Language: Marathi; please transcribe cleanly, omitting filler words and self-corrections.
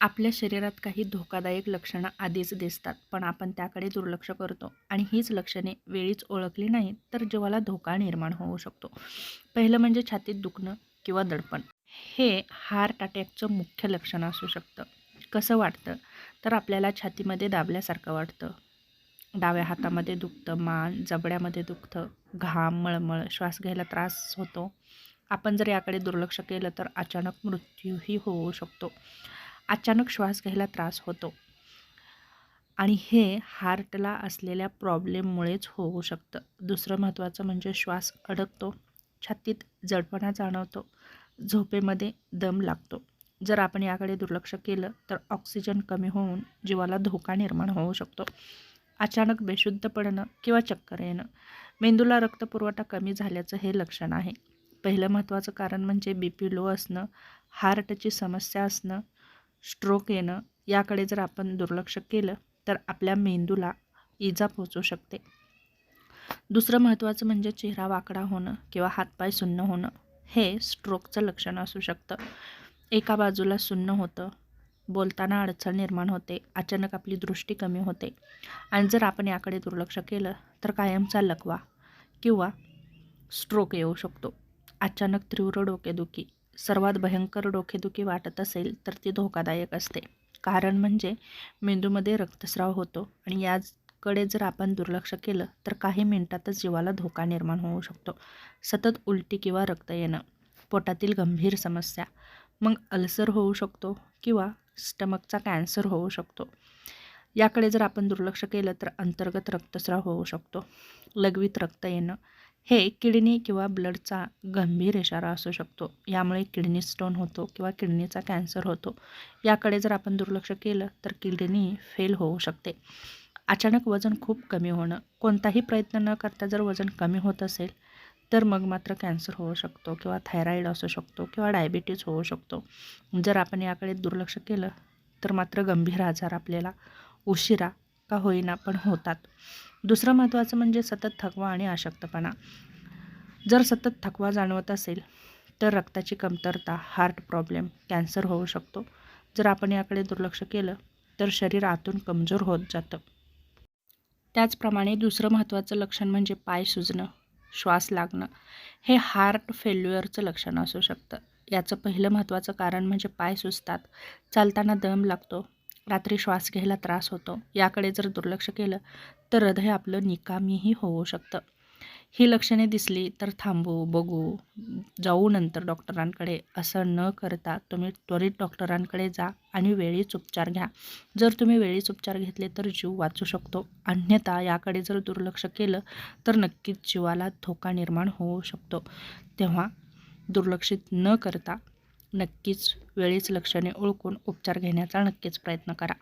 आपल्या शरीरात काही धोकादायक लक्षणं आधीच दिसतात, पण आपण त्याकडे दुर्लक्ष करतो आणि हीच लक्षणे वेळीच ओळखली नाहीत तर जीवाला धोका निर्माण होऊ शकतो. पहिलं म्हणजे छातीत दुखणं किंवा दडपण. हे हार्ट अटॅकचं मुख्य लक्षण असू शकतं. कसं वाटतं? तर आपल्याला छातीमध्ये दाबल्यासारखं वाटतं. डाव्या हातामध्ये दुखतं, मान, जबड्यामध्ये दुखतं, घाम, मळमळ, श्वास घ्यायला त्रास होतो. आपण जर याकडे दुर्लक्ष केलं तर अचानक मृत्यूही होऊ शकतो. अचानक श्वास घ्यायला त्रास होतो आणि हे हार्टला असलेल्या प्रॉब्लेममुळेच होऊ शकतं. दुसरं महत्त्वाचं म्हणजे श्वास अडकतो, छातीत जडपणा जाणवतो, झोपेमध्ये दम लागतो. जर आपण याकडे दुर्लक्ष केलं तर ऑक्सिजन कमी होऊन जीवाला धोका निर्माण होऊ शकतो. अचानक बेशुद्ध पडणं किंवा चक्कर येणं. मेंदूला रक्तपुरवठा कमी झाल्याचं हे लक्षण आहे. पहिलं महत्त्वाचं कारण म्हणजे BP लो असणं, हार्टची समस्या असणं, स्ट्रोक येणं. याकडे जर आपण दुर्लक्ष केलं तर आपल्या मेंदूला इजा पोहोचू शकते. दुसरं महत्त्वाचं म्हणजे चेहरा वाकडा होणं किंवा हातपाय सुन्न होणं. हे स्ट्रोकचं लक्षण असू शकतं. एका बाजूला सुन्न होतं, बोलताना अडचण निर्माण होते, अचानक आपली दृष्टी कमी होते आणि जर आपण याकडे दुर्लक्ष केलं तर कायमचा लकवा किंवा स्ट्रोक येऊ शकतो. अचानक तीव्र डोकेदुखी. सर्वात भयंकर डोकेदुखी वाटत असेल तर ती धोकादायक असते. कारण म्हणजे मेंदूमध्ये रक्तस्राव होतो आणि याकडे जर आपण दुर्लक्ष केलं तर काही मिनिटातच जीवाला धोका निर्माण होऊ शकतो. सतत उलटी किंवा रक्त येणं. पोटातील गंभीर समस्या. मग अल्सर होऊ शकतो किंवा स्टमकचा कॅन्सर होऊ शकतो. याकडे जर आपण दुर्लक्ष केलं तर अंतर्गत रक्तस्राव होऊ शकतो. लघवीत रक्त येणं. हे किडनी किंवा ब्लडचा गंभीर इशारा असू शकतो. यामुळे किडनी स्टोन होतो किंवा किडनीचा कॅन्सर होतो. याकडे जर आपण दुर्लक्ष केलं तर किडनी फेल होऊ शकते. अचानक वजन खूप कमी होणं. कोणताही प्रयत्न न करता जर वजन कमी होत असेल तर मग मात्र कॅन्सर होऊ शकतो किंवा थायरॉईड असू शकतो किंवा डायबिटीज होऊ शकतो. जर आपण याकडे दुर्लक्ष केलं तर मात्र गंभीर आजार आपल्याला उशिरा का होईना पण होतात. दुसरं महत्त्वाचं म्हणजे सतत थकवा आणि अशक्तपणा. जर सतत थकवा जाणवत असेल तर रक्ताची कमतरता, हार्ट प्रॉब्लेम, कॅन्सर होऊ शकतो. जर आपण याकडे दुर्लक्ष केलं तर शरीर आतून कमजोर होत जातं. त्याचप्रमाणे दुसरं महत्त्वाचं लक्षण म्हणजे पाय सुजणं, श्वास लागणं. हे हार्ट फेल्युअरचं लक्षण असू शकतं. याचं पहिलं महत्त्वाचं कारण म्हणजे पाय सुजतात, चालताना दम लागतो, रात्री श्वास घ्यायला त्रास होतो. याकडे जर दुर्लक्ष केलं तर हृदय आपलं निकामीही होऊ शकतं. ही लक्षणे दिसली तर थांबू, बघू, जाऊ नंतर डॉक्टरांकडे असं न करता तुम्ही त्वरित डॉक्टरांकडे जा आणि वेळीच उपचार घ्या. जर तुम्ही वेळीच उपचार घेतले तर जीव वाचू शकतो. अन्यथा याकडे जर दुर्लक्ष केलं तर नक्कीच जीवाला धोका निर्माण होऊ शकतो. तेव्हा दुर्लक्षित न करता नक्कीच वेळीच लक्षणे ओळखून उपचार घेण्याचा नक्कीच प्रयत्न करा.